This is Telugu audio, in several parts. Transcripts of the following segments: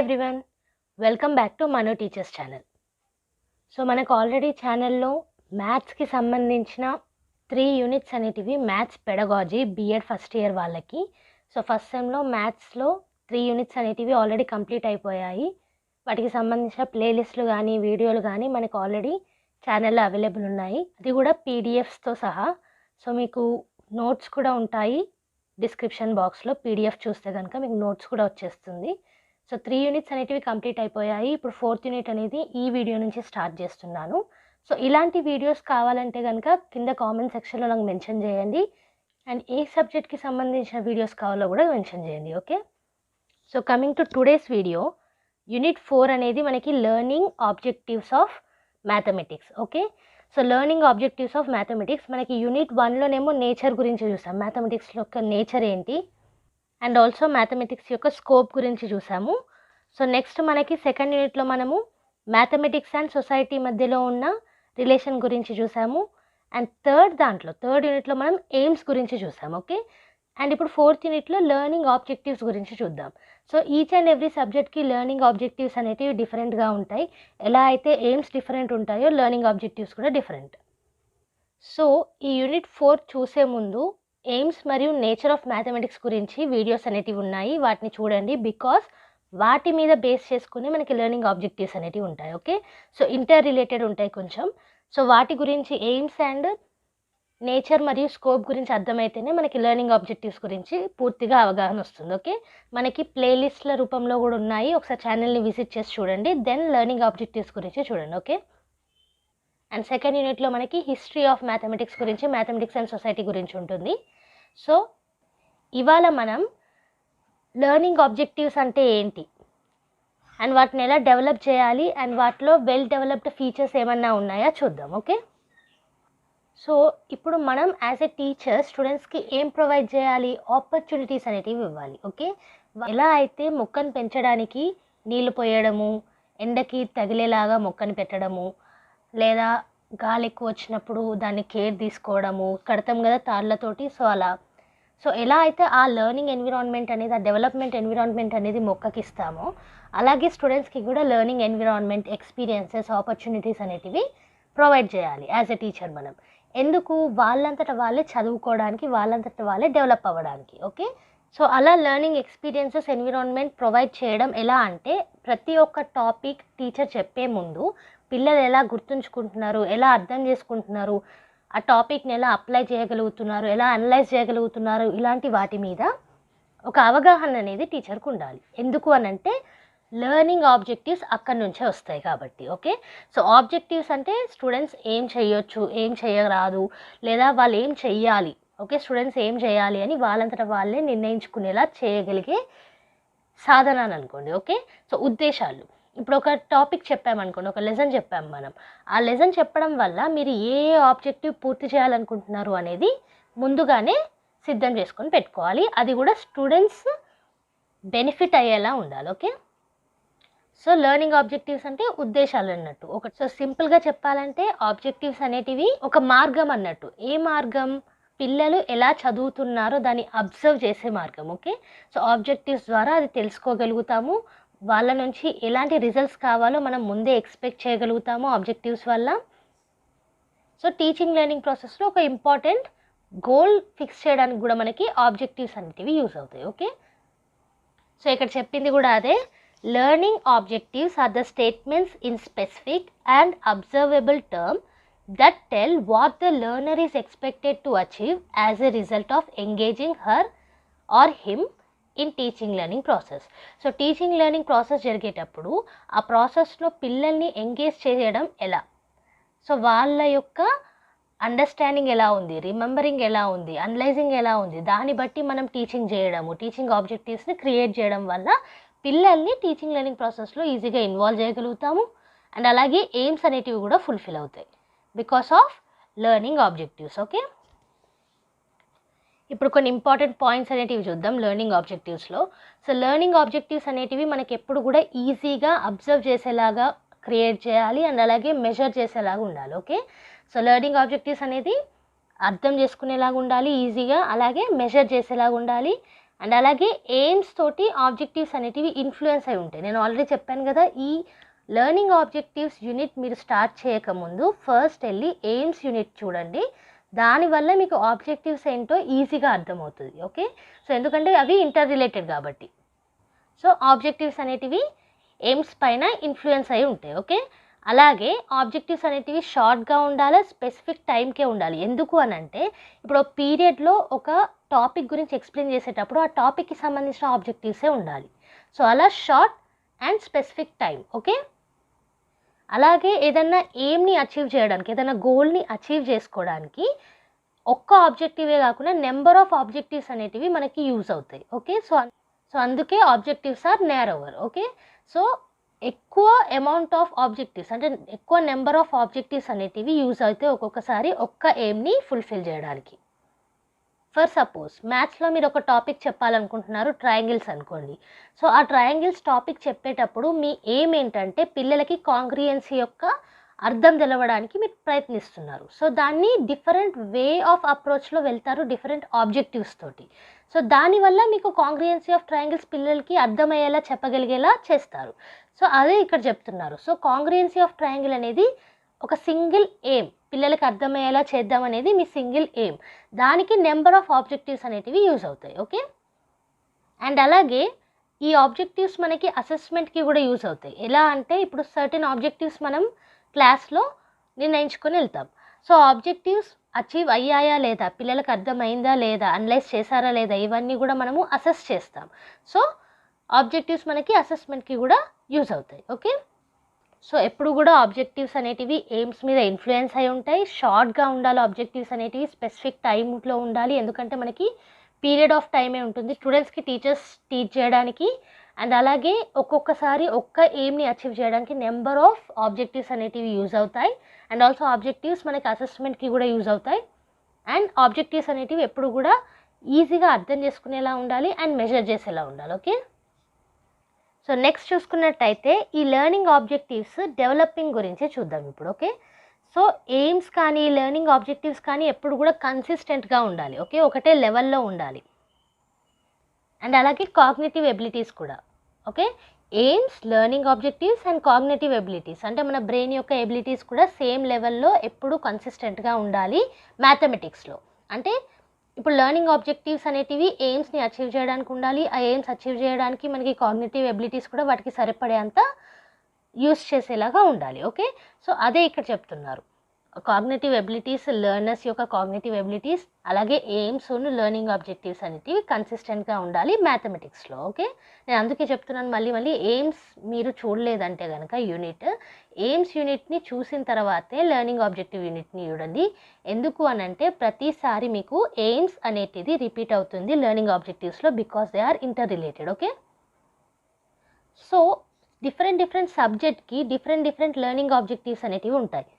ఎవ్రీవన్, వెల్కమ్ బ్యాక్ టు మను టీచర్స్ ఛానల్. సో మనకు ఆల్రెడీ ఛానల్లో మ్యాథ్స్కి సంబంధించిన 3 యూనిట్స్ అనేటివి maths pedagogy B Ed first year వాళ్ళకి. సో ఫస్ట్ సెమ్లో మ్యాథ్స్లో 3 యూనిట్స్ అనేటివి ఆల్రెడీ కంప్లీట్ అయిపోయాయి. వాటికి సంబంధించిన ప్లేలిస్టులు కానీ వీడియోలు కానీ మనకు ఆల్రెడీ ఛానల్లో అవైలబుల్ ఉన్నాయి, అది కూడా పీడిఎఫ్స్తో సహా. సో మీకు నోట్స్ కూడా ఉంటాయి డిస్క్రిప్షన్ బాక్స్లో. పీడిఎఫ్ చూస్తే కనుక మీకు నోట్స్ కూడా వచ్చేస్తుంది. సో 3 యూనిట్స్ అనేటివి కంప్లీట్ అయిపోయాయి. ఇప్పుడు 4th యూనిట్ అనేది ఈ వీడియో నుంచి స్టార్ట్ చేస్తున్నాను. సో ఇలాంటి వీడియోస్ కావాలంటే కనుక కింద కామెంట్ సెక్షన్లో నాకు మెన్షన్ చేయండి, అండ్ ఏ సబ్జెక్ట్కి సంబంధించిన వీడియోస్ కావాలో కూడా మెన్షన్ చేయండి. Okay, so coming to today's video, unit 4 అనేది మనకి learning objectives of mathematics. Okay, so learning objectives of mathematics మనకి యూనిట్ 1లోనేమో నేచర్ గురించి చూసాం, మ్యాథమెటిక్స్లో యొక్క నేచర్ ఏంటి, అండ్ ఆల్సో మ్యాథమెటిక్స్ యొక్క స్కోప్ గురించి చూసాము. సో నెక్స్ట్ మనకి సెకండ్ యూనిట్లో మనము మ్యాథమెటిక్స్ అండ్ సొసైటీ మధ్యలో ఉన్న రిలేషన్ గురించి చూసాము, అండ్ థర్డ్ యూనిట్లో మనం ఎయిమ్స్ గురించి చూసాము. ఓకే, అండ్ ఇప్పుడు 4th యూనిట్లో లెర్నింగ్ ఆబ్జెక్టివ్స్ గురించి చూద్దాం. సో ఈచ్ అండ్ ఎవ్రీ సబ్జెక్ట్కి లెర్నింగ్ ఆబ్జెక్టివ్స్ అనేటివి డిఫరెంట్గా ఉంటాయి. ఎలా అయితే ఎయిమ్స్ డిఫరెంట్ ఉంటాయో లెర్నింగ్ ఆబ్జెక్టివ్స్ కూడా డిఫరెంట్. సో ఈ యూనిట్ 4 చూసే ముందు ఎయిమ్స్ మరియు నేచర్ ఆఫ్ మ్యాథమెటిక్స్ గురించి వీడియోస్ అనేటివి ఉన్నాయి, వాటిని చూడండి. బికాస్ వాటి మీద బేస్ చేసుకుని మనకి లెర్నింగ్ ఆబ్జెక్టివ్స్ అనేటివి ఉంటాయి. ఓకే, సో ఇంటర్ రిలేటెడ్ ఉంటాయి కొంచెం. సో వాటి గురించి ఎయిమ్స్ అండ్ నేచర్ మరియు స్కోప్ గురించి అర్థమైతేనే మనకి లెర్నింగ్ ఆబ్జెక్టివ్స్ గురించి పూర్తిగా అవగాహన వస్తుంది. ఓకే, మనకి ప్లేలిస్ట్ల రూపంలో కూడా ఉన్నాయి, ఒకసారి ఛానల్ని విజిట్ చేసి చూడండి, దెన్ లెర్నింగ్ ఆబ్జెక్టివ్స్ గురించి చూడండి. ఓకే, అండ్ సెకండ్ యూనిట్లో మనకి హిస్టరీ ఆఫ్ మ్యాథమెటిక్స్ గురించి, మ్యాథమెటిక్స్ అండ్ సొసైటీ గురించి ఉంటుంది. సో ఇవాళ మనం లెర్నింగ్ ఆబ్జెక్టివ్స్ అంటే ఏంటి అండ్ వాటిని ఎలా డెవలప్ చేయాలి అండ్ వాటిలో వెల్ డెవలప్డ్ ఫీచర్స్ ఏమన్నా ఉన్నాయా చూద్దాం. ఓకే, సో ఇప్పుడు మనం యాజ్ ఎ టీచర్ స్టూడెంట్స్కి ఏం ప్రొవైడ్ చేయాలి, ఆపర్చునిటీస్ అనేటివి ఇవ్వాలి. ఓకే, ఎలా అయితే మొక్కను పెంచడానికి నీళ్లు పోయడము, ఎండకి తగిలేలాగా మొక్కను పెట్టడము, లేదా గాలి ఎక్కువ వచ్చినప్పుడు దాన్ని కేర్ తీసుకోవడము, కడతాం కదా తాళ్ళతోటి, సో అలా. సో ఎలా అయితే ఆ లెర్నింగ్ ఎన్విరాన్మెంట్ అనేది, ఆ డెవలప్మెంట్ ఎన్విరాన్మెంట్ అనేది మొక్కకి ఇస్తామో, అలాగే స్టూడెంట్స్కి కూడా లెర్నింగ్ ఎన్విరాన్మెంట్, ఎక్స్పీరియన్సెస్, ఆపర్చునిటీస్ అనేటివి ప్రొవైడ్ చేయాలి యాజ్ ఎ టీచర్ మనం. ఎందుకు? వాళ్ళంతట వాళ్ళే చదువుకోవడానికి, వాళ్ళంతట వాళ్ళే డెవలప్ అవ్వడానికి. ఓకే, సో అలా లెర్నింగ్ ఎక్స్పీరియన్సెస్, ఎన్విరాన్మెంట్ ప్రొవైడ్ చేయడం ఎలా అంటే, ప్రతి ఒక్క టాపిక్ టీచర్ చెప్పే ముందు పిల్లలు ఎలా గుర్తుంచుకుంటున్నారు, ఎలా అర్థం చేసుకుంటున్నారు, ఆ టాపిక్ని ఎలా అప్లై చేయగలుగుతున్నారు, ఎలా అనలైజ్ చేయగలుగుతున్నారు, ఇలాంటి వాటి మీద ఒక అవగాహన అనేది టీచర్కు ఉండాలి. ఎందుకు అనంటే లెర్నింగ్ ఆబ్జెక్టివ్స్ అక్కడి నుంచే వస్తాయి కాబట్టి. ఓకే, సో ఆబ్జెక్టివ్స్ అంటే స్టూడెంట్స్ ఏం చేయొచ్చు, ఏం చేయరాదు, లేదా వాళ్ళు ఏం చెయ్యాలి, ఓకే స్టూడెంట్స్ ఏం చేయాలి అని వాళ్ళంతటా వాళ్ళే నిర్ణయించుకునేలా చేయగలిగే సాధనాలు అనుకోండి. ఓకే, సో ఉద్దేశాలు. ఇప్పుడు ఒక టాపిక్ చెప్పామనుకోండి, ఒక లెసన్ చెప్పాము మనం, ఆ లెసన్ చెప్పడం వల్ల మీరు ఏ ఆబ్జెక్టివ్ పూర్తి చేయాలనుకుంటున్నారు అనేది ముందుగానే సిద్ధం చేసుకొని పెట్టుకోవాలి, అది కూడా స్టూడెంట్స్ బెనిఫిట్ అయ్యేలా ఉండాలి. ఓకే, సో లెర్నింగ్ ఆబ్జెక్టివ్స్ అంటే ఉద్దేశాలు అన్నట్టు. సో సింపుల్గా చెప్పాలంటే ఆబ్జెక్టివ్స్ అనేటివి ఒక మార్గం అన్నట్టు. ఏ మార్గం? పిల్లలు ఎలా చదువుతున్నారో దాన్ని అబ్జర్వ్ చేసే మార్గం. ఓకే, సో ఆబ్జెక్టివ్స్ ద్వారా అది తెలుసుకోగలుగుతాము, వాళ్ళ నుంచి ఎలాంటి రిజల్ట్స్ కావాలో మనం ముందే ఎక్స్పెక్ట్ చేయగలుగుతాము ఆబ్జెక్టివ్స్ వల్ల. సో టీచింగ్ లెర్నింగ్ ప్రాసెస్లో ఒక ఇంపార్టెంట్ గోల్ ఫిక్స్ చేయడానికి కూడా మనకి ఆబ్జెక్టివ్స్ అనేటివి యూజ్ అవుతాయి. ఓకే, సో ఇక్కడ చెప్పింది కూడా అదే. Learning objectives are the statements in specific and observable term that tell what the learner is expected to achieve as a result of engaging her or him in teaching learning process. So teaching learning process జరిగేటప్పుడు ఆ ప్రాసెస్లో పిల్లల్ని ఎంగేజ్ చేయడం ఎలా, సో వాళ్ళ యొక్క అండర్స్టాండింగ్ ఎలా ఉంది, రిమెంబరింగ్ ఎలా ఉంది, అనలైజింగ్ ఎలా ఉంది, దాన్ని బట్టి మనం టీచింగ్ చేయడము, టీచింగ్ ఆబ్జెక్టివ్స్ని క్రియేట్ చేయడం వల్ల పిల్లల్ని టీచింగ్ లెర్నింగ్ ప్రాసెస్లో ఈజీగా ఇన్వాల్వ్ చేయగలుగుతాము, అండ్ అలాగే ఎయిమ్స్ అనేటివి కూడా ఫుల్ఫిల్ అవుతాయి because of learning objectives. Okay, ఇప్పుడు కొన్ని ఇంపార్టెంట్ పాయింట్స్ అనేటివి చూద్దాం లెర్నింగ్ ఆబ్జెక్టివ్స్లో. సో లెర్నింగ్ ఆబ్జెక్టివ్స్ అనేటివి మనకి ఎప్పుడు కూడా ఈజీగా అబ్జర్వ్ చేసేలాగా క్రియేట్ చేయాలి, అండ్ అలాగే మెజర్ చేసేలాగా ఉండాలి. ఓకే, సో లెర్నింగ్ ఆబ్జెక్టివ్స్ అనేది అర్థం చేసుకునేలాగా ఉండాలి ఈజీగా, అలాగే మెజర్ చేసేలాగా ఉండాలి, అండ్ అలాగే ఎయిమ్స్ తోటి ఆబ్జెక్టివ్స్ అనేటివి ఇన్ఫ్లుయెన్స్ అయి ఉంటాయి. నేను ఆల్రెడీ చెప్పాను కదా, ఈ లెర్నింగ్ ఆబ్జెక్టివ్స్ యూనిట్ మీరు స్టార్ట్ చేయకముందు ఫస్ట్ వెళ్ళి ఎయిమ్స్ యూనిట్ చూడండి. దానివల్ల మీకు ఆబ్జెక్టివ్స్ ఏంటో ఈజీగా అర్థమవుతుంది. ఓకే, సో ఎందుకంటే అవి ఇంటర్ రిలేటెడ్ కాబట్టి. సో ఆబ్జెక్టివ్స్ అనేటివి ఎయిమ్స్ పైన ఇన్ఫ్లుయెన్స్ అయి ఉంటాయి. ఓకే, అలాగే ఆబ్జెక్టివ్స్ అనేటివి షార్ట్గా ఉండాలి, స్పెసిఫిక్ టైంకే ఉండాలి. ఎందుకు అని అంటే ఇప్పుడు పీరియడ్లో ఒక టాపిక్ గురించి ఎక్స్ప్లెయిన్ చేసేటప్పుడు ఆ టాపిక్కి సంబంధించిన ఆబ్జెక్టివ్సే ఉండాలి. సో అలా short and specific time. Okay, అలాగే ఏదన్నా ఎయిమ్ని అచీవ్ చేయడానికి, ఏదైనా గోల్ని అచీవ్ చేసుకోవడానికి ఒక్క ఆబ్జెక్టివే కాకుండా నెంబర్ ఆఫ్ ఆబ్జెక్టివ్స్ అనేటివి మనకి యూజ్ అవుతాయి. ఓకే, సో అందుకే ఆబ్జెక్టివ్స్ ఆర్ నేరోవర్. ఓకే, సో ఎక్కువ అమౌంట్ ఆఫ్ ఆబ్జెక్టివ్స్ అంటే ఎక్కువ నెంబర్ ఆఫ్ ఆబ్జెక్టివ్స్ అనేటివి యూజ్ అవుతాయి ఒక్కొక్కసారి ఒక్క ఎయిమ్ని ఫుల్ఫిల్ చేయడానికి. ఫర్ సపోజ్ మ్యాథ్స్లో మీరు ఒక టాపిక్ చెప్పాలనుకుంటున్నారు, ట్రయాంగిల్స్ అనుకోండి. సో ఆ ట్రయాంగిల్స్ టాపిక్ చెప్పేటప్పుడు మీ ఎయిమ్ ఏంటంటే పిల్లలకి కాంగ్రియుయెన్సీ యొక్క అర్థం తెలవడానికి మీరు ప్రయత్నిస్తున్నారు. సో దాన్ని డిఫరెంట్ వే ఆఫ్ అప్రోచ్లో వెళ్తారు, డిఫరెంట్ ఆబ్జెక్టివ్స్ తోటి. సో దానివల్ల మీకు కాంగ్రియుయెన్సీ ఆఫ్ ట్రయాంగిల్స్ పిల్లలకి అర్థమయ్యేలా చెప్పగలిగేలా చేస్తారు. సో అదే ఇక్కడ చెప్తున్నారు. సో కాంగ్రియుయెన్సీ ఆఫ్ ట్రయాంగిల్ అనేది ఒక సింగిల్ ఎయిమ్, పిల్లలకి అర్థమయ్యేలా చేద్దాం అనేది మీ సింగిల్ ఎయిమ్. దానికి నెంబర్ ఆఫ్ ఆబ్జెక్టివ్స్ అనేటివి యూజ్ అవుతాయి. ఓకే, అండ్ అలాగే ఈ ఆబ్జెక్టివ్స్ మనకి అసెస్మెంట్కి కూడా యూజ్ అవుతాయి. ఎలా అంటే ఇప్పుడు సర్టెన్ ఆబ్జెక్టివ్స్ మనం క్లాస్లో నిర్ణయించుకొని వెళ్తాం. సో ఆబ్జెక్టివ్స్ అచీవ్ అయ్యాయా లేదా, పిల్లలకు అర్థమైందా లేదా, అనలైజ్ చేశారా లేదా, ఇవన్నీ కూడా మనము అసెస్ చేస్తాం. సో ఆబ్జెక్టివ్స్ మనకి అసెస్మెంట్కి కూడా యూజ్ అవుతాయి. ఓకే, సో ఎప్పుడు కూడా ఆబ్జెక్టివ్స్ అనేటివి ఎయిమ్స్ మీద ఇన్ఫ్లుయెన్స్ అయి ఉంటాయి. షార్ట్గా ఉండాలి ఆబ్జెక్టివ్స్ అనేటివి, స్పెసిఫిక్ టైంలో ఉండాలి. ఎందుకంటే మనకి పీరియడ్ ఆఫ్ టైమే ఉంటుంది స్టూడెంట్స్కి టీచర్స్ టీచ్ చేయడానికి. అండ్ అలాగే ఒక్కొక్కసారి ఒక్క ఎయిమ్ని అచీవ్ చేయడానికి నెంబర్ ఆఫ్ ఆబ్జెక్టివ్స్ అనేటివి యూజ్ అవుతాయి. అండ్ ఆల్సో ఆబ్జెక్టివ్స్ మనకి అసెస్మెంట్కి కూడా యూజ్ అవుతాయి. అండ్ ఆబ్జెక్టివ్స్ అనేటివి ఎప్పుడు కూడా ఈజీగా అర్థం చేసుకునేలా ఉండాలి అండ్ మెజర్ చేసేలా ఉండాలి. ఓకే, సో నెక్స్ట్ చూసుకున్నట్టయితే ఈ లెర్నింగ్ ఆబ్జెక్టివ్స్ డెవలపింగ్ గురించి చూద్దాం ఇప్పుడు. ఓకే, సో ఎయిమ్స్ కానీ లెర్నింగ్ ఆబ్జెక్టివ్స్ కానీ ఎప్పుడు కూడా కన్సిస్టెంట్గా ఉండాలి. ఓకే, ఒకటే లెవెల్లో ఉండాలి. అండ్ అలాగే కాగ్నిటివ్ ఎబిలిటీస్ కూడా. Okay, AIIMS, learning objectives and cognitive abilities అంటే మన బ్రెయిన్ యొక్క ఎబిలిటీస్ కూడా సేమ్ లెవెల్లో ఎప్పుడు కన్సిస్టెంట్గా ఉండాలి మ్యాథమెటిక్స్లో. అంటే ఇప్పుడు లెర్నింగ్ ఆబ్జెక్టివ్స్ అనేటివి ఎయిమ్స్ని అచీవ్ చేయడానికి ఉండాలి. ఆ ఎయిమ్స్ అచీవ్ చేయడానికి మనకి కాగ్నిటివ్ ఎబిలిటీస్ కూడా వాటికి సరిపడేంత యూస్ చేసేలాగా ఉండాలి. ఓకే, సో అదే ఇక్కడ చెప్తున్నారు. కాగ్నిటివ్ ఎబిలిటీస్, లెర్నర్స్ యొక్క కాగ్నిటివ్ ఎబిలిటీస్, అలాగే ఎయిమ్స్ లెర్నింగ్ ఆబ్జెక్టివ్స్ అనేటివి కన్సిస్టెంట్గా ఉండాలి మ్యాథమెటిక్స్లో. ఓకే, నేను అందుకే చెప్తున్నాను మళ్ళీ ఎయిమ్స్ మీరు చూడలేదంటే కనుక ఎయిమ్స్ యూనిట్ని చూసిన తర్వాతే లెర్నింగ్ ఆబ్జెక్టివ్ యూనిట్ని చూడండి. ఎందుకు అనంటే ప్రతిసారి మీకు ఎయిమ్స్ అనేటిది రిపీట్ అవుతుంది లెర్నింగ్ ఆబ్జెక్టివ్స్లో, because they are interrelated. Okay, so different సబ్జెక్ట్కి డిఫరెంట్ లెర్నింగ్ ఆబ్జెక్టివ్స్ అనేటివి ఉంటాయి.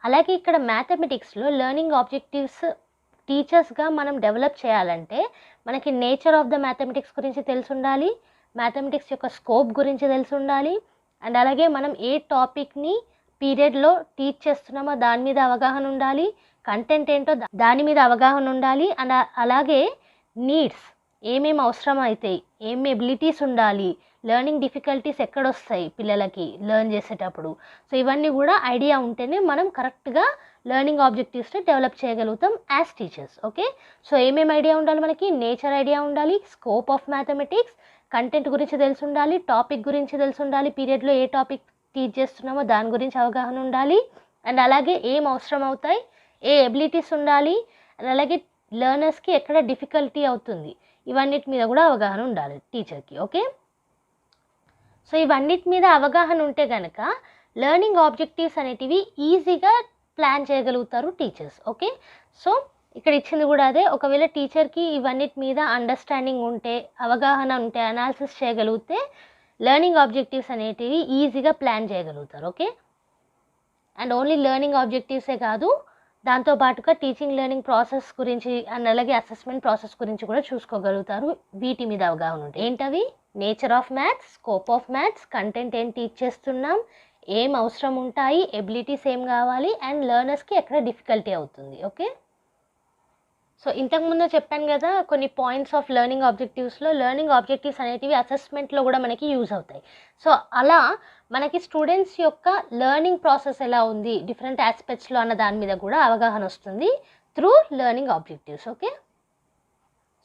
అలాగే ఇక్కడ మ్యాథమెటిక్స్లో లెర్నింగ్ ఆబ్జెక్టివ్స్ టీచర్స్గా మనం డెవలప్ చేయాలంటే మనకి నేచర్ ఆఫ్ ద మ్యాథమెటిక్స్ గురించి తెలిసి ఉండాలి, మ్యాథమెటిక్స్ యొక్క స్కోప్ గురించి తెలిసి ఉండాలి. అండ్ అలాగే మనం ఏ టాపిక్ని పీరియడ్లో టీచ్ చేస్తున్నామో దాని మీద అవగాహన ఉండాలి, కంటెంట్ ఏంటో దాని మీద అవగాహన ఉండాలి. అండ్ అలాగే నీడ్స్ ఏమేమి అవసరం అవుతాయి, ఏమి ఎబిలిటీస్ ఉండాలి, లెర్నింగ్ డిఫికల్టీస్ ఎక్కడొస్తాయి పిల్లలకి లెర్న్ చేసేటప్పుడు. సో ఇవన్నీ కూడా ఐడియా ఉంటేనే మనం కరెక్ట్గా లెర్నింగ్ ఆబ్జెక్టివ్స్ని డెవలప్ చేయగలుగుతాం యాజ్ టీచర్స్. ఓకే, సో ఏమేమి ఐడియా ఉండాలి మనకి, నేచర్ ఐడియా ఉండాలి, స్కోప్ ఆఫ్ మ్యాథమెటిక్స్, కంటెంట్ గురించి తెలిసి ఉండాలి, టాపిక్ గురించి తెలిసి ఉండాలి, పీరియడ్లో ఏ టాపిక్ టీచ్ చేస్తున్నామో దాని గురించి అవగాహన ఉండాలి. అండ్ అలాగే ఏం అవసరం అవుతాయి, ఏ ఎబిలిటీస్ ఉండాలి, అండ్ అలాగే లెర్నర్స్కి ఎక్కడ డిఫికల్టీ అవుతుంది, ఇవన్నిటి మీద కూడా అవగాహన ఉండాలి టీచర్కి. ఓకే, సో ఇవన్నిటి మీద అవగాహన ఉంటే కనుక లెర్నింగ్ ఆబ్జెక్టివ్స్ అనేటివి ఈజీగా ప్లాన్ చేయగలుగుతారు టీచర్స్. ఓకే, సో ఇక్కడ ఇచ్చింది కూడా అదే. ఒకవేళ టీచర్కి ఇవన్నిటి మీద అండర్స్టాండింగ్ ఉంటే, అవగాహన ఉంటే, అనాలిసిస్ చేయగలిగితే లెర్నింగ్ ఆబ్జెక్టివ్స్ అనేటివి ఈజీగా ప్లాన్ చేయగలుగుతారు. ఓకే, అండ్ ఓన్లీ లెర్నింగ్ ఆబ్జెక్టివ్సే కాదు, దాంతోపాటుగా టీచింగ్ లెర్నింగ్ ప్రాసెస్ గురించి అండ్ అలాగే అసెస్మెంట్ ప్రాసెస్ గురించి కూడా చూసుకోగలుగుతారు వీటి మీద అవగాహన ఉంటే. ఏంటవి, nature of maths, scope of maths, content ఏం టీచ్ చేస్తున్నాం, ఏం అవసరం ఉంటాయి, ఎబిలిటీస్ ఏం కావాలి, అండ్ లెర్నర్స్కి ఎక్కడ డిఫికల్టీ అవుతుంది. ఓకే, సో ఇంతకుముందు చెప్పాను కదా, కొన్ని పాయింట్స్ ఆఫ్ లెర్నింగ్ ఆబ్జెక్టివ్స్లో లెర్నింగ్ ఆబ్జెక్టివ్స్ అనేటివి అసెస్మెంట్లో కూడా మనకి యూజ్ అవుతాయి. సో అలా మనకి స్టూడెంట్స్ యొక్క లెర్నింగ్ ప్రాసెస్ ఎలా ఉంది డిఫరెంట్ ఆస్పెక్ట్స్లో అన్న దాని మీద కూడా అవగాహన వస్తుంది through learning objectives. Okay,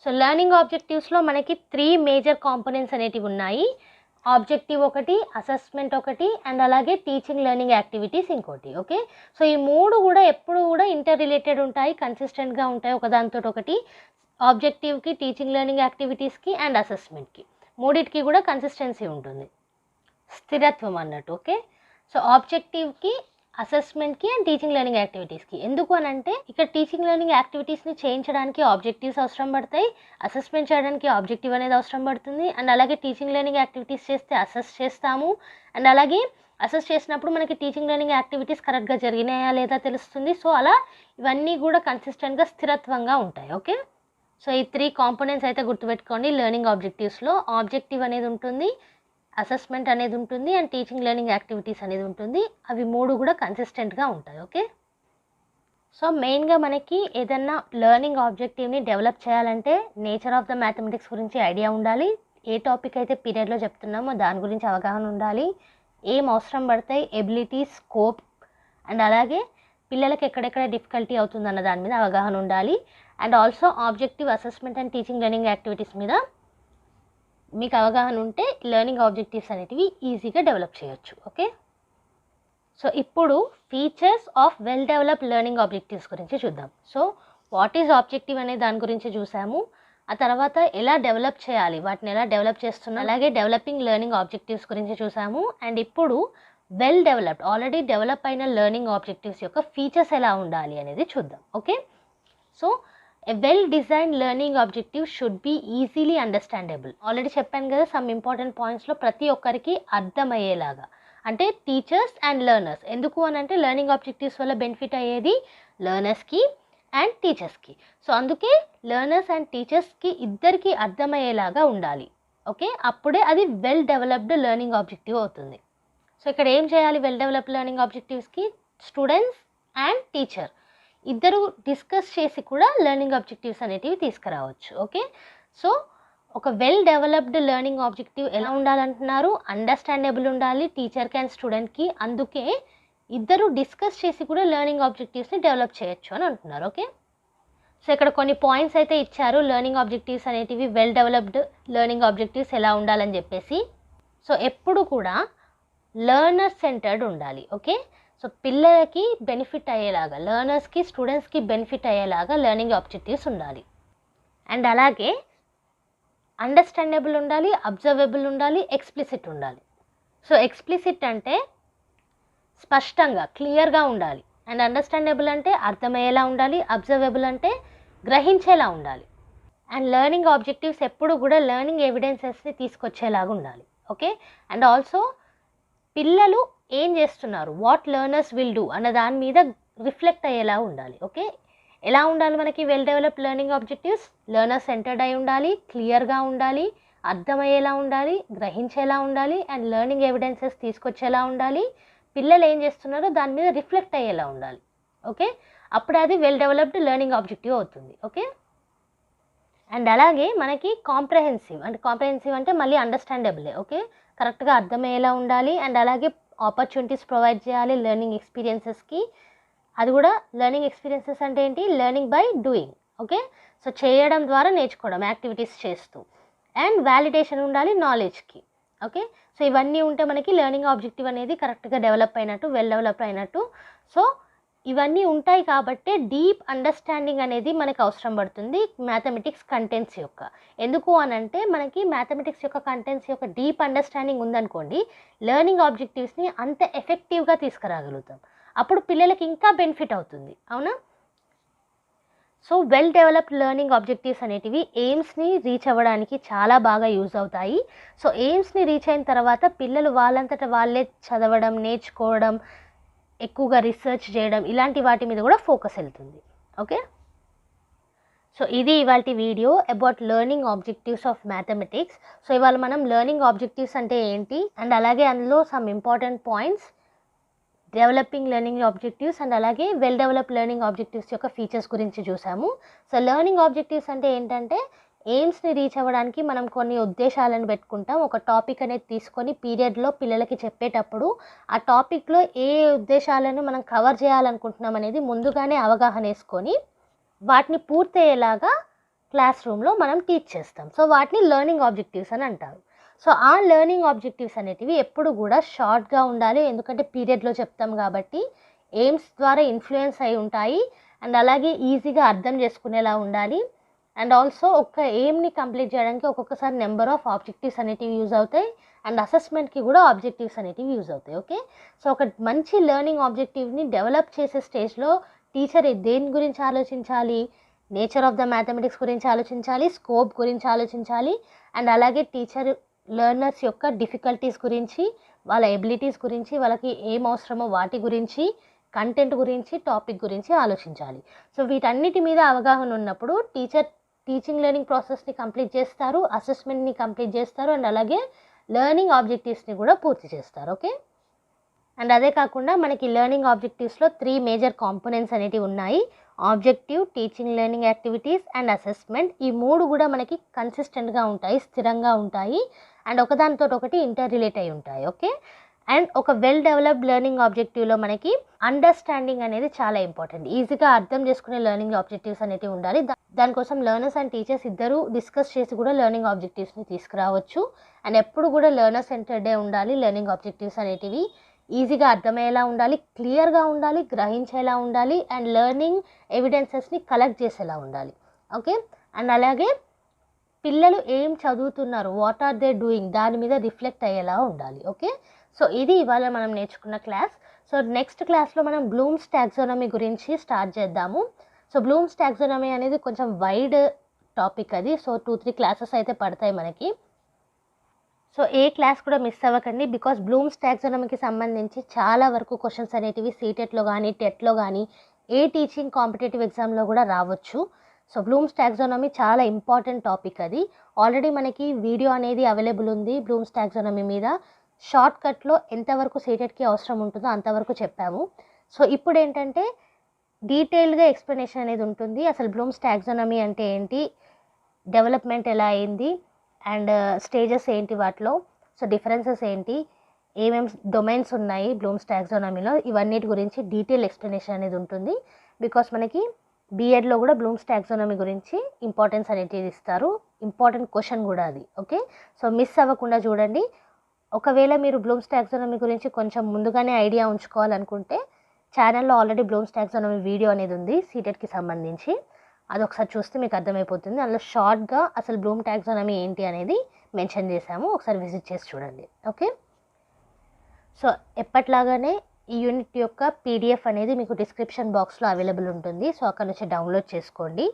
so learning ఆబ్జెక్టివ్స్లో మనకి 3 మేజర్ కాంపోనెంట్స్ అనేటివి ఉన్నాయి. ఆబ్జెక్టివ్ ఒకటి, అసెస్మెంట్ ఒకటి, అండ్ అలాగే టీచింగ్ లెర్నింగ్ యాక్టివిటీస్ ఇంకోటి. ఓకే, సో ఈ 3 కూడా ఎప్పుడు కూడా ఇంటర్ రిలేటెడ్ ఉంటాయి, కన్సిస్టెంట్గా ఉంటాయి ఒకదానితో ఒకటి. ఆబ్జెక్టివ్కి, టీచింగ్ లెర్నింగ్ యాక్టివిటీస్కి అండ్ అసెస్మెంట్కి మూడింటికి కూడా కన్సిస్టెన్సీ ఉంటుంది, స్థిరత్వం అన్నట్టు. ఓకే, సో ఆబ్జెక్టివ్కి, అసెస్మెంట్కి అండ్ టీచింగ్ లెర్నింగ్ యాక్టివిటీస్కి. ఎందుకు అని అంటే ఇక్కడ టీచింగ్ లెర్నింగ్ యాక్టివిటీస్ని చేయించడానికి ఆబ్జెక్టివ్స్ అవసరం పడతాయి, అసెస్మెంట్ చేయడానికి ఆబ్జెక్టివ్ అనేది అవసరం పడుతుంది, అండ్ అలాగే టీచింగ్ లెర్నింగ్ యాక్టివిటీస్ చేస్తే అసెస్ చేస్తాము, అండ్ అలాగే అసెస్ చేసినప్పుడు మనకి టీచింగ్ లెర్నింగ్ యాక్టివిటీస్ కరెక్ట్గా జరిగినాయా లేదా తెలుస్తుంది. సో అలా ఇవన్నీ కూడా కన్సిస్టెంట్గా స్థిరత్వంగా ఉంటాయి. ఓకే, సో ఈ 3 కాంపోనెంట్స్ అయితే గుర్తుపెట్టుకోండి. లెర్నింగ్ ఆబ్జెక్టివ్స్లో ఆబ్జెక్టివ్ అనేది ఉంటుంది, అసెస్మెంట్ అనేది ఉంటుంది, అండ్ టీచింగ్ లెర్నింగ్ యాక్టివిటీస్ అనేది ఉంటుంది. అవి 3 కూడా కన్సిస్టెంట్గా ఉంటాయి. ఓకే, సో మెయిన్గా మనకి ఏదన్నా లెర్నింగ్ ఆబ్జెక్టివ్ని డెవలప్ చేయాలంటే నేచర్ ఆఫ్ ద మ్యాథమెటిక్స్ గురించి ఐడియా ఉండాలి, ఏ టాపిక్ అయితే పీరియడ్లో చెప్తున్నామో దాని గురించి అవగాహన ఉండాలి, ఏం అవసరం పడతాయి, ఎబిలిటీ, స్కోప్, అండ్ అలాగే పిల్లలకి ఎక్కడెక్కడ డిఫికల్టీ అవుతుందన్న దాని మీద అవగాహన ఉండాలి. And also objective, assessment and teaching learning activities మీద మీకు అవగాహన ఉంటే లెర్నింగ్ ఆబ్జెక్టివ్స్ అనేటివి ఈజీగా డెవలప్ చేయొచ్చు. ఓకే, సో ఇప్పుడు features of well develop learning objectives గురించి చూద్దాం. సో వాట్ ఈజ్ ఆబ్జెక్టివ్ అనే దాని గురించి చూసాము, ఆ తర్వాత ఎలా డెవలప్ చేయాలి, వాటిని ఎలా డెవలప్ చేస్తున్నాం, అలాగే డెవలపింగ్ లెర్నింగ్ ఆబ్జెక్టివ్స్ గురించి చూసాము. అండ్ ఇప్పుడు వెల్ డెవలప్డ్, ఆల్రెడీ డెవలప్ అయిన లెర్నింగ్ ఆబ్జెక్టివ్స్ యొక్క ఫీచర్స్ ఎలా ఉండాలి అనేది చూద్దాం. Okay, so a well designed learning objective should be easily understandable. Already చెప్పాను కదా, సమ్ ఇంపార్టెంట్ పాయింట్స్లో ప్రతి ఒక్కరికి అర్థమయ్యేలాగా, అంటే టీచర్స్ అండ్ లెర్నర్స్. ఎందుకు అని అంటే లెర్నింగ్ ఆబ్జెక్టివ్స్ వల్ల బెనిఫిట్ అయ్యేది లెర్నర్స్కి అండ్ టీచర్స్కి. సో అందుకే లెర్నర్స్ అండ్ టీచర్స్కి ఇద్దరికి అర్థమయ్యేలాగా ఉండాలి. ఓకే, అప్పుడే అది వెల్ డెవలప్డ్ లెర్నింగ్ ఆబ్జెక్టివ్ అవుతుంది. సో ఇక్కడ ఏం చేయాలి వెల్ డెవలప్డ్ లెర్నింగ్ ఆబ్జెక్టివ్స్కి? స్టూడెంట్స్ అండ్ టీచర్ ఇద్దరు డిస్కస్ చేసి కూడా లెర్నింగ్ ఆబ్జెక్టివ్స్ అనేటివి తీసుకురావచ్చు. ఓకే, సో ఒక వెల్ డెవలప్డ్ లెర్నింగ్ ఆబ్జెక్టివ్ ఎలా ఉండాలంటున్నారు? అండర్స్టాండబుల్ ఉండాలి టీచర్కి అండ్ స్టూడెంట్కి. అందుకే ఇద్దరు డిస్కస్ చేసి కూడా లెర్నింగ్ ఆబ్జెక్టివ్స్ని డెవలప్ చేయొచ్చు అని అంటున్నారు. ఓకే, సో ఇక్కడ కొన్ని పాయింట్స్ అయితే ఇచ్చారు లెర్నింగ్ ఆబ్జెక్టివ్స్ అనేటివి, వెల్ డెవలప్డ్ లెర్నింగ్ ఆబ్జెక్టివ్స్ ఎలా ఉండాలని చెప్పేసి. సో ఎప్పుడు కూడా లెర్నర్ సెంటర్డ్ ఉండాలి. ఓకే, సో పిల్లలకి బెనిఫిట్ అయ్యేలాగా, లెర్నర్స్కి స్టూడెంట్స్కి బెనిఫిట్ అయ్యేలాగా లెర్నింగ్ ఆబ్జెక్టివ్స్ ఉండాలి. అండ్ అలాగే అండర్స్టాండబుల్ ఉండాలి, అబ్జర్వబుల్ ఉండాలి, ఎక్స్ప్లిసిట్ ఉండాలి. సో ఎక్స్ప్లిసిట్ అంటే స్పష్టంగా, క్లియర్గా ఉండాలి. అండ్ అండర్స్టాండబుల్ అంటే అర్థమయ్యేలా ఉండాలి, అబ్జర్వబుల్ అంటే గ్రహించేలా ఉండాలి. అండ్ లెర్నింగ్ ఆబ్జెక్టివ్స్ ఎప్పుడు కూడా లెర్నింగ్ ఎవిడెన్సెస్ని తీసుకొచ్చేలాగా ఉండాలి. ఓకే, అండ్ ఆల్సో పిల్లలు ఏం చేస్తున్నారు, వాట్ లెర్నర్స్ విల్ డూ అన్న దాని మీద రిఫ్లెక్ట్ అయ్యేలా ఉండాలి. ఓకే, ఎలా ఉండాలి మనకి well develop learning objectives? Learner centred అయి ఉండాలి, క్లియర్గా ఉండాలి, అర్థమయ్యేలా ఉండాలి, గ్రహించేలా ఉండాలి, అండ్ లెర్నింగ్ ఎవిడెన్సెస్ తీసుకొచ్చేలా ఉండాలి, పిల్లలు ఏం చేస్తున్నారో దాని మీద రిఫ్లెక్ట్ అయ్యేలా ఉండాలి. ఓకే, అప్పుడు అది వెల్ డెవలప్డ్ లెర్నింగ్ ఆబ్జెక్టివ్ అవుతుంది. ఓకే, అండ్ అలాగే మనకి కాంప్రహెన్సివ్ అంటే మళ్ళీ అండర్స్టాండబులే. ఓకే, కరెక్ట్గా అర్థమయ్యేలా ఉండాలి. అండ్ అలాగే ఆపర్చునిటీస్ ప్రొవైడ్ చేయాలి లెర్నింగ్ ఎక్స్పీరియన్సెస్కి. అది కూడా లెర్నింగ్ ఎక్స్పీరియన్సెస్ అంటే ఏంటి? Learning by doing. Okay, so చేయడం ద్వారా నేర్చుకోవడం, యాక్టివిటీస్ చేస్తూ. అండ్ వ్యాలిడేషన్ ఉండాలి నాలెడ్జ్కి. ఓకే, సో ఇవన్నీ ఉంటే మనకి లెర్నింగ్ ఆబ్జెక్టివ్ అనేది కరెక్ట్గా డెవలప్ అయినట్టు, వెల్ డెవలప్ అయినట్టు. సో ఇవన్నీ ఉంటాయి కాబట్టి డీప్ అండర్స్టాండింగ్ అనేది మనకు అవసరం పడుతుంది మ్యాథమెటిక్స్ కంటెంట్స్ యొక్క. ఎందుకు అనంటే మనకి మ్యాథమెటిక్స్ యొక్క కంటెంట్స్ యొక్క డీప్ అండర్స్టాండింగ్ ఉందనుకోండి, లెర్నింగ్ ఆబ్జెక్టివ్స్ని అంత ఎఫెక్టివ్గా తీసుకురాగలుగుతాం. అప్పుడు పిల్లలకి ఇంకా బెనిఫిట్ అవుతుంది. అవునా? So well developed learning objectives అనేటివి ఎయిమ్స్ని రీచ్ అవ్వడానికి చాలా బాగా యూజ్ అవుతాయి. సో ఎయిమ్స్ని రీచ్ అయిన తర్వాత పిల్లలు వాళ్ళంతటా వాళ్ళే చదవడం, నేర్చుకోవడం, ఎక్కువగా రీసెర్చ్ చేయడం, ఇలాంటి వాటి మీద కూడా ఫోకస్ వెళ్తుంది. ఓకే, సో ఇది ఇవాల్టి video about learning objectives of mathematics. So ఇవాళ మనం లెర్నింగ్ ఆబ్జెక్టివ్స్ అంటే ఏంటి, అండ్ అలాగే అందులో some important points, developing learning objectives and అలాగే వెల్ డెవలప్ లెర్నింగ్ ఆబ్జెక్టివ్స్ యొక్క ఫీచర్స్ గురించి చూసాము. సో లెర్నింగ్ ఆబ్జెక్టివ్స్ అంటే ఏంటంటే ఎయిమ్స్ని రీచ్ అవ్వడానికి మనం కొన్ని ఉద్దేశాలను పెట్టుకుంటాం. ఒక టాపిక్ అనేది తీసుకొని పీరియడ్లో పిల్లలకి చెప్పేటప్పుడు ఆ టాపిక్లో ఏ ఉద్దేశాలను మనం కవర్ చేయాలనుకుంటున్నాం అనేది ముందుగానే అవగాహన వేసుకొని వాటిని పూర్తయ్యేలాగా క్లాస్ రూమ్లో మనం టీచ్ చేస్తాం. సో వాటిని లెర్నింగ్ ఆబ్జెక్టివ్స్ అని అంటారు. సో ఆ లెర్నింగ్ ఆబ్జెక్టివ్స్ అనేటివి ఎప్పుడు కూడా షార్ట్గా ఉండాలి, ఎందుకంటే పీరియడ్లో చెప్తాం కాబట్టి ఎయిమ్స్ ద్వారా ఇన్ఫ్లుయెన్స్ అయి ఉంటాయి అండ్ అలాగే ఈజీగా అర్థం చేసుకునేలా ఉండాలి. అండ్ ఆల్సో ఒక ఎయిమ్ని కంప్లీట్ చేయడానికి ఒక్కొక్కసారి నెంబర్ ఆఫ్ ఆబ్జెక్టివ్స్ అనేటివి యూజ్ అవుతాయి అండ్ అసెస్మెంట్కి కూడా ఆబ్జెక్టివ్స్ అనేటివి యూజ్ అవుతాయి. ఓకే, సో ఒక మంచి లెర్నింగ్ ఆబ్జెక్టివ్ని డెవలప్ చేసే స్టేజ్లో టీచర్ దేని గురించి ఆలోచించాలి, నేచర్ ఆఫ్ ద మ్యాథమెటిక్స్ గురించి ఆలోచించాలి, స్కోప్ గురించి ఆలోచించాలి అండ్ అలాగే టీచర్ లెర్నర్స్ యొక్క డిఫికల్టీస్ గురించి, వాళ్ళ ఎబిలిటీస్ గురించి, వాళ్ళకి ఏం అవసరమో వాటి గురించి, కంటెంట్ గురించి, టాపిక్ గురించి ఆలోచించాలి. సో వీటన్నిటి మీద అవగాహన ఉన్నప్పుడు టీచర్ టీచింగ్ లెర్నింగ్ ప్రాసెస్ని కంప్లీట్ చేస్తారు, అసెస్మెంట్ని కంప్లీట్ చేస్తారు అండ్ అలాగే లెర్నింగ్ ఆబ్జెక్టివ్స్ని కూడా పూర్తి చేస్తారు. ఓకే, అండ్ అదే కాకుండా మనకి లెర్నింగ్ ఆబ్జెక్టివ్స్లో 3 మేజర్ కాంపోనెంట్స్ అనేటివి ఉన్నాయి. Objective, teaching learning activities and assessment. ఈ 3 కూడా మనకి కన్సిస్టెంట్గా ఉంటాయి, స్థిరంగా ఉంటాయి అండ్ ఒకదానితో ఒకటి ఇంటర్ రిలేట్ అయి ఉంటాయి. ఓకే, అండ్ ఒక వెల్ డెవలప్డ్ లెర్నింగ్ ఆబ్జెక్టివ్లో మనకి అండర్స్టాండింగ్ అనేది చాలా ఇంపార్టెంట్. ఈజీగా అర్థం చేసుకునే లెర్నింగ్ ఆబ్జెక్టివ్స్ అనేవి ఉండాలి. దానికోసం లెర్నర్స్ అండ్ టీచర్స్ ఇద్దరు డిస్కస్ చేసి కూడా లెర్నింగ్ ఆబ్జెక్టివ్స్ని తీసుకురావచ్చు. అండ్ ఎప్పుడు కూడా లెర్నర్ సెంటర్డే ఉండాలి. లెర్నింగ్ ఆబ్జెక్టివ్స్ అనేటివి ఈజీగా అర్థమయ్యేలా ఉండాలి, క్లియర్గా ఉండాలి, గ్రహించేలా ఉండాలి అండ్ లెర్నింగ్ ఎవిడెన్సెస్ని కలెక్ట్ చేసేలా ఉండాలి. ఓకే, అండ్ అలాగే పిల్లలు ఏం చదువుతున్నారు, వాట్ ఆర్ దే డూయింగ్, దాని మీద రిఫ్లెక్ట్ అయ్యేలా ఉండాలి. ఓకే, సో ఇది ఇవాళ మనం నేర్చుకున్న క్లాస్. సో నెక్స్ట్ క్లాస్లో మనం బ్లూమ్స్ టాక్సానమీ గురించి స్టార్ట్ చేద్దాము. సో బ్లూమ్స్ టాక్సానమీ అనేది కొంచెం వైడ్ టాపిక్ అది. సో 2-3 క్లాసెస్ అయితే పడతాయి మనకి. సో ఏ క్లాస్ కూడా మిస్ అవ్వకండి, బికాస్ బ్లూమ్స్ టాక్సానమీకి సంబంధించి చాలా వరకు క్వశ్చన్స్ అనేటివి సీటెట్లో కానీ టెట్లో కానీ ఏ టీచింగ్ కాంపిటేటివ్ ఎగ్జామ్లో కూడా రావచ్చు. సో బ్లూమ్స్ టాక్సానమీ చాలా ఇంపార్టెంట్ టాపిక్ అది. ఆల్రెడీ మనకి వీడియో అనేది అవైలబుల్ ఉంది బ్లూమ్స్ టాక్సానమీ మీద. షార్ట్ కట్లో ఎంతవరకు సీటెట్కి అవసరం ఉంటుందో అంతవరకు చెప్పాము. సో ఇప్పుడు ఏంటంటే డీటెయిల్గా ఎక్స్ప్లెనేషన్ అనేది ఉంటుంది. అసలు బ్లూమ్స్ టాక్సానమీ అంటే ఏంటి, డెవలప్మెంట్ ఎలా అయింది అండ్ స్టేజెస్ ఏంటి వాటిలో, సో డిఫరెన్సెస్ ఏంటి, ఏమేమి డొమైన్స్ ఉన్నాయి బ్లూమ్స్ టాక్సానమీలో, ఇవన్నిటి గురించి డీటెయిల్ ఎక్స్ప్లెనేషన్ అనేది ఉంటుంది. బికాస్ మనకి బీఎడ్లో కూడా బ్లూమ్స్ టాక్సానమీ గురించి ఇంపార్టెన్స్ అనేది ఇస్తారు, ఇంపార్టెంట్ క్వశ్చన్ కూడా అది. ఓకే, సో మిస్ అవ్వకుండా చూడండి. ఒకవేళ మీరు బ్లూమ్స్ టాక్సానమీ గురించి కొంచెం ముందుగానే ఐడియా ఉంచుకోవాలనుకుంటే ఛానల్లో ఆల్రెడీ బ్లూమ్స్ టాక్సానమీ వీడియో అనేది ఉంది సీటెట్కి సంబంధించి. అది ఒకసారి చూస్తే మీకు అర్థమైపోతుంది. అందులో షార్ట్గా అసలు బ్లూమ్ టాక్సానమీ ఏంటి అనేది మెన్షన్ చేశాము, ఒకసారి విజిట్ చేసి చూడండి. ఓకే, సో ఎప్పట్లాగానే ఈ యూనిట్ యొక్క పీడిఎఫ్ అనేది మీకు డిస్క్రిప్షన్ బాక్స్లో అవైలబుల్ ఉంటుంది. సో అక్కడ నుంచి డౌన్లోడ్ చేసుకోండి.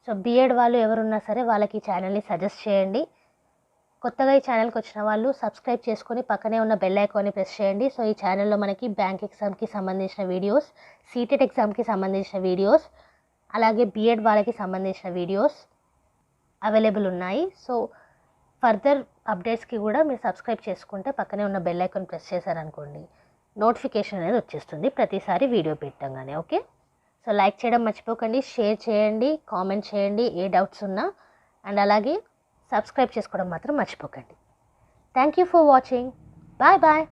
సో బీఎడ్ వాళ్ళు ఎవరున్నా సరే వాళ్ళకి ఈ ఛానల్ని సజెస్ట్ చేయండి. కొత్తగా ఈ ఛానల్కి వచ్చిన వాళ్ళు సబ్స్క్రైబ్ చేసుకొని పక్కనే ఉన్న బెల్ ఐకాన్ని ప్రెస్ చేయండి. సో ఈ ఛానల్లో మనకి బ్యాంక్ ఎగ్జామ్కి సంబంధించిన వీడియోస్, సీటెట్ ఎగ్జామ్కి సంబంధించిన వీడియోస్, అలాగే బీఎడ్ వాళ్ళకి సంబంధించిన వీడియోస్ అవైలబుల్ ఉన్నాయి. సో ఫర్దర్ అప్డేట్స్కి కూడా మీరు సబ్స్క్రైబ్ చేసుకుంటే పక్కనే ఉన్న బెల్ ఐకాన్ ప్రెస్ చేశారనుకోండి, నోటిఫికేషన్ అనేది వచ్చేస్తుంది ప్రతిసారి వీడియో పెట్టంగానే. ఓకే, సో లైక్ చేయడం మర్చిపోకండి, షేర్ చేయండి, కామెంట్ చేయండి ఏ డౌట్స్ ఉన్నా, అండ్ అలాగే సబ్స్క్రైబ్ చేసుకోవడం మాత్రం మర్చిపోకండి. Thank you for watching. Bye bye.